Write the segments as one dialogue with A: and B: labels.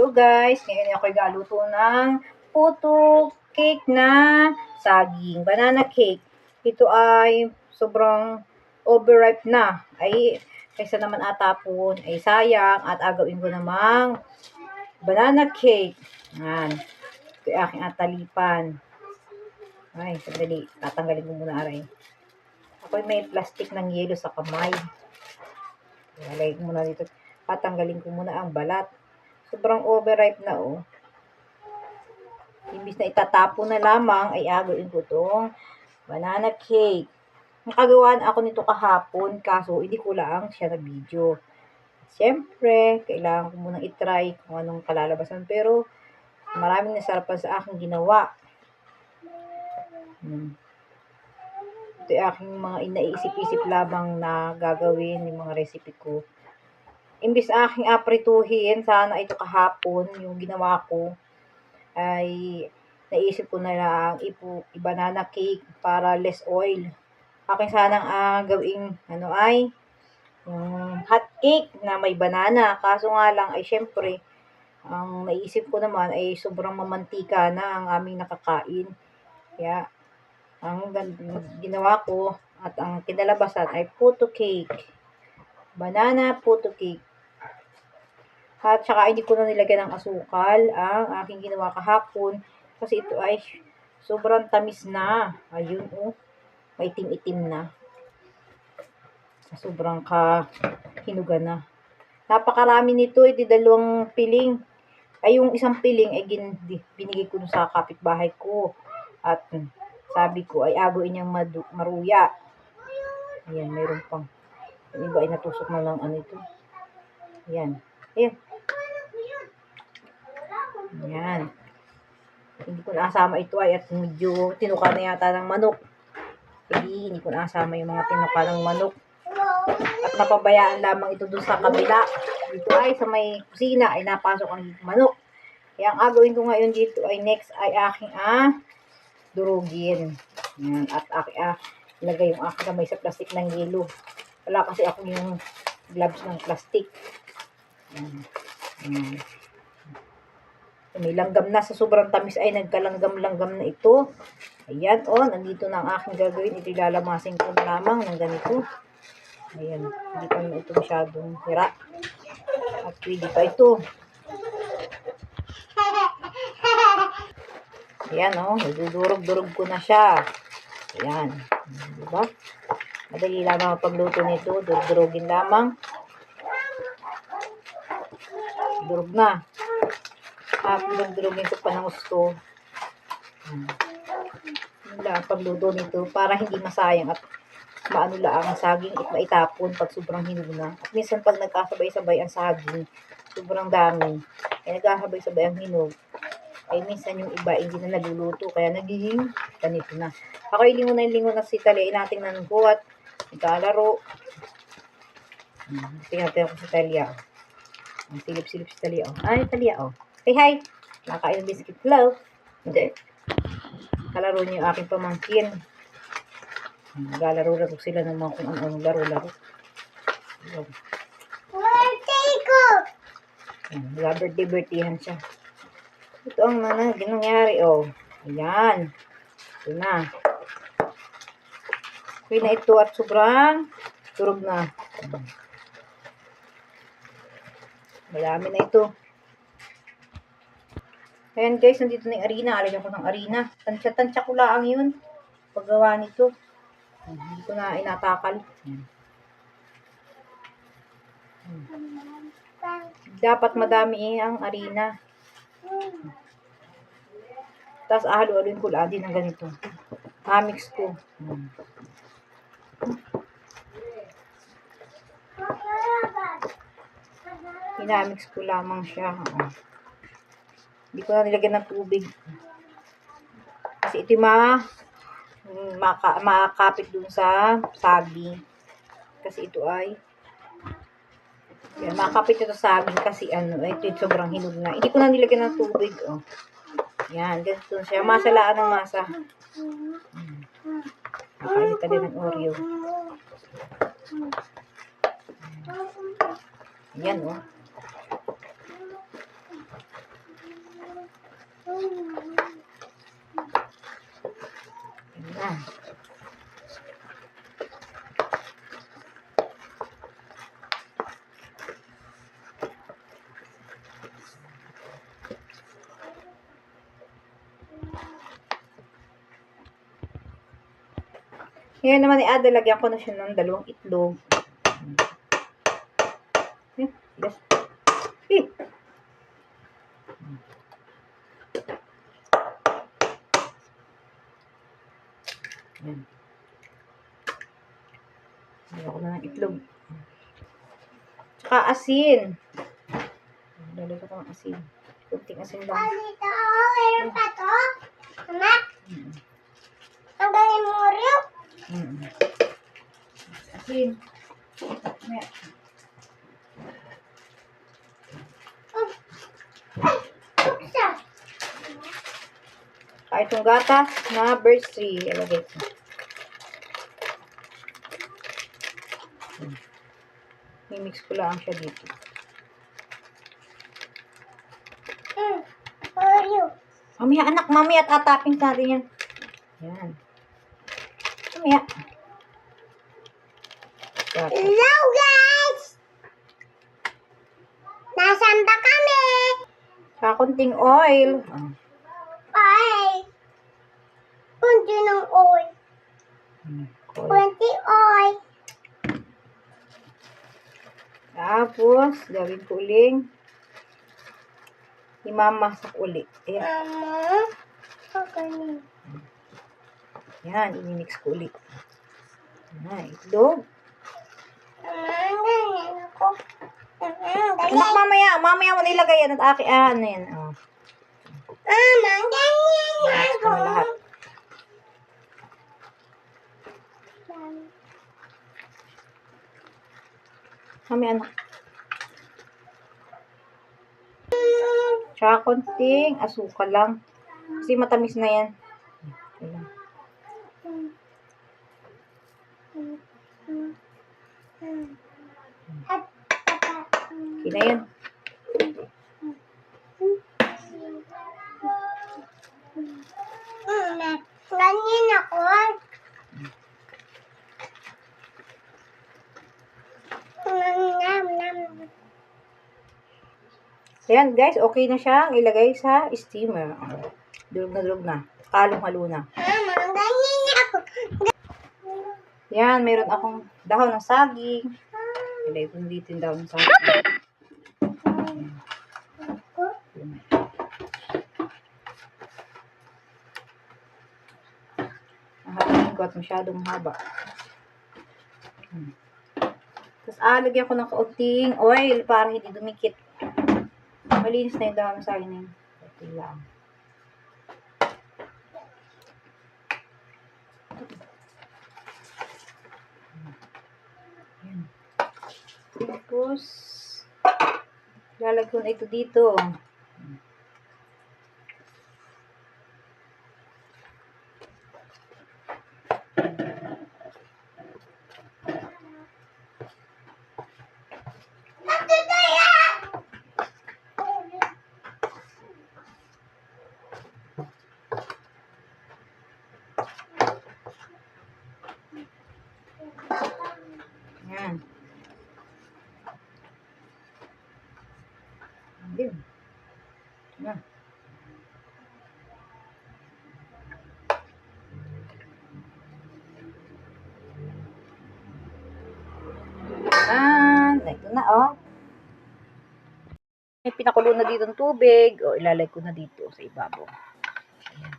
A: So guys, ngayon ako galuto ng puto cake na saging, banana cake. Ito ay sobrang overripe na. Ay, kaysa naman atapon, ay sayang at agawin ko namang banana cake. Yan. Ito yung aking atalipan. Ay, sandali. Tatanggalin ko muna aray. Ako'y may plastic ng yelo sa kamay. Lalagay ko muna dito. Patanggalin ko muna ang balat. Sobrang overripe na oh. Imbis na itatapon na lamang ay agawin ko itong banana cake. Nakagawaan ako nito kahapon kaso hindi ko lang siya na video. Siyempre, kailangan ko munang itry kung anong kalalabasan pero maraming nasarapan sa aking ginawa. Ito yung aking mga inaisip-isip lamang na gagawin yung mga recipe ko. Imbis aking aprituhin, sana ito kahapon, yung ginawa ko, ay naisip ko na lang i-banana cake para less oil. Akin sanang gawing hot cake na may banana. Kaso nga lang ay syempre, ang naisip ko naman ay sobrang mamantika na ang aming nakakain. Kaya, ang ginawa ko at ang kinalabasan ay puto cake. Banana puto cake. At saka hindi ko na nilagyan ng asukal ang aking ginawa kahapon kasi ito ay sobrang tamis na. Ayun oh, may itim-itim na. Sobrang hinuga na. Napakarami nito, di dalawang piling. Ay yung isang piling ay binigay ko sa kapitbahay ko. At sabi ko ay aguin niyang maruya. Ayan, mayroon pang. Yung iba ay natusok na lang ito. Ayan. Ayan. Ayan. Hindi ko nasama ito ay at medyo tinuka na yata ng manok. Hindi ko nasama yung mga tinuka ng manok. At napabayaan lamang ito dun sa kabila. Dito ay sa may kusina ay napasok ang manok. Kaya ang agawin ko ngayon dito ay next ay aking durugin. Ayan. At ilagay yung aking kamay sa plastic ng yelo. Wala kasi ako yung gloves ng plastic. Ayan. Ayan. May langgam na sa sobrang tamis ay nagkalanggam-langgam na ito. Ayan, oh, nandito na ang aking gagawin. Ito ilalamasin ko lamang ng ganito. Ayan, hindi pa na ito masyadong hira. At pwede pa ito. Ayan, oh, nagdudurog-durog ko na siya. Ayan, diba? Madali lamang ang pagluto nito. Durugin lamang. Durog na. At durugin ko pa ng gusto. Wala pagluto nito para hindi masayang at maano lang ang saging at maitapon pag sobrang hinog na. At minsan pag nagkasabay-sabay ang saging, sobrang dami, ay nagkasabay-sabay ang hinog, ay minsan yung iba hindi na nagluluto, kaya nagiging ganito na. Ako ay lingon na si Talia, inatingnan ko at nagkalaro. Tingnan ko si Talia. Ang silip-silip si Talia. Oh. Ay, Talia, oh. Say hi! Nakakain ng biscuit. Hello! Hindi. Kalaro niyo yung aking pamangkin. Naglalaro-laro sila ng mga kung ano-anong laro-laro.
B: Birthday ko!
A: Birthday-birthdayan siya. Ito ang nangyari, oh. Ayan. Ito na. Okay na ito at sobrang turog na. Marami na ito. Ayan guys, nandito na yung arena. Alagyan ko ng arena. Tansya-tansya ko lang yun. Paggawa nito. Hindi ko na inatakal. Dapat madami ang arena. Tapos ahalo-haloin ko lang din ng ganito. Mix ko. Pinamix ko lamang siya. Hindi ko na nilagyan ng tubig. Kasi ito makakapit dun sa saging. Kasi ito ay makakapit ito sa saging kasi ito sobrang hinog na. Hindi ko na nilagyan ng tubig. Oh. Yan, ganito siya. Masalaan ng masa. Nakainit din ng Oreo. Yan, oh. Ngayon naman lagyan ko na siya ng 2 itlog. Yes. Yan. Lagyan ko na ng itlog. Tsaka asin. Lalagyan ko ng asin. Kunting asin lang.
B: Dito, meron pa to? Mama? Ang galing mo rin?
A: Asin. Kahit yung gatas na birch-tree, ilagay ko. I-mix ko lang siya dito. Mamaya anak, mamaya tatapin natin yan. Yan. Mamaya.
B: Hello guys! Nasaan ba kami?
A: Sa konting oil.
B: Ay! Kunti ng oil. Kunti oil.
A: Tapos, gawin ko uling. Imamasak uli. Ayan.
B: Mama? Pagkanin.
A: Yan, i-mix ko uli. Yan, itlog.
B: Mama, ganyan ako.
A: Anak, mamaya mo nilagay yan at ano yan. Oh.
B: Mama, ganyan
A: Mix ko
B: ako.
A: na lahat. Mamaya anak. Tsaka konting asukal lang. Kasi matamis na yan. Okay lang. Okay na yan.
B: Ganyan ako.
A: Ayan guys, okay na siyang ilagay sa steamer. Durog na. Kalong-halo na.
B: Mama, ganyan ako.
A: Yan, mayroon akong dahon ng saging. Ilagay ko dito yung dahon ng saging. Mahatiin ko at masyadong haba. Tapos lagyan ko ng kaunting oil para hindi dumikit. Malinis na yung dahon ng saging na yun. Ito lang. Tapos, lalagyan ko na ito dito. Yan. Ayun. Yan. Ito na, oh. May pinakulo na dito ng tubig. O, ilalagay ko na dito sa ibabaw. Ayan.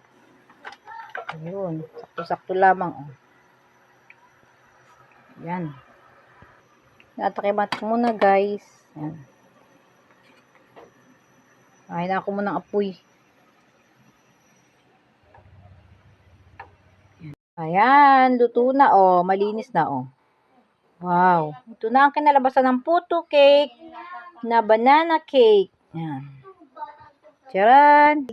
A: Ayun. Sakto-sakto lamang, oh. Ayan. Natakibat ko muna, guys. Ayan. Ay na ako muna ng apoy. Ayan, luto na, oh. Malinis na, oh. Wow. Ito na ang kinalabasan ng puto cake na banana cake. Ayan. Charan!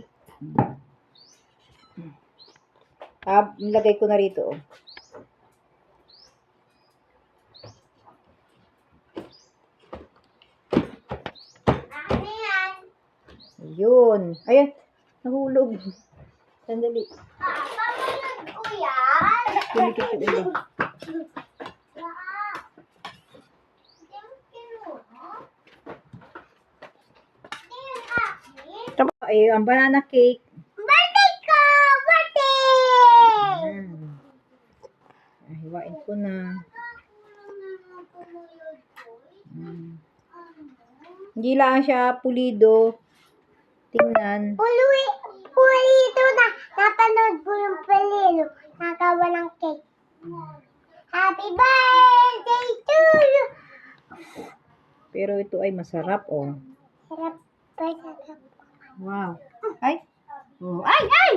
A: Nilagay ko na rito, oh. Ayun. Ayan. Nahulog. Sandali.
B: Papanood ko yan.
A: Pinikit yung ulo.
B: Thank you.
A: ay ang banana cake.
B: Birthday ko! Birthday!
A: Ayan. Hiwain ko na. Hindi lang siya pulido. Tingnan.
B: Pulito na. Napanood ko yung pulito. Nagawa ng cake. Happy birthday to you!
A: Pero ito ay masarap, oh.
B: Sarap pa, sarap.
A: Wow. Ay! Oh, ay! Ay!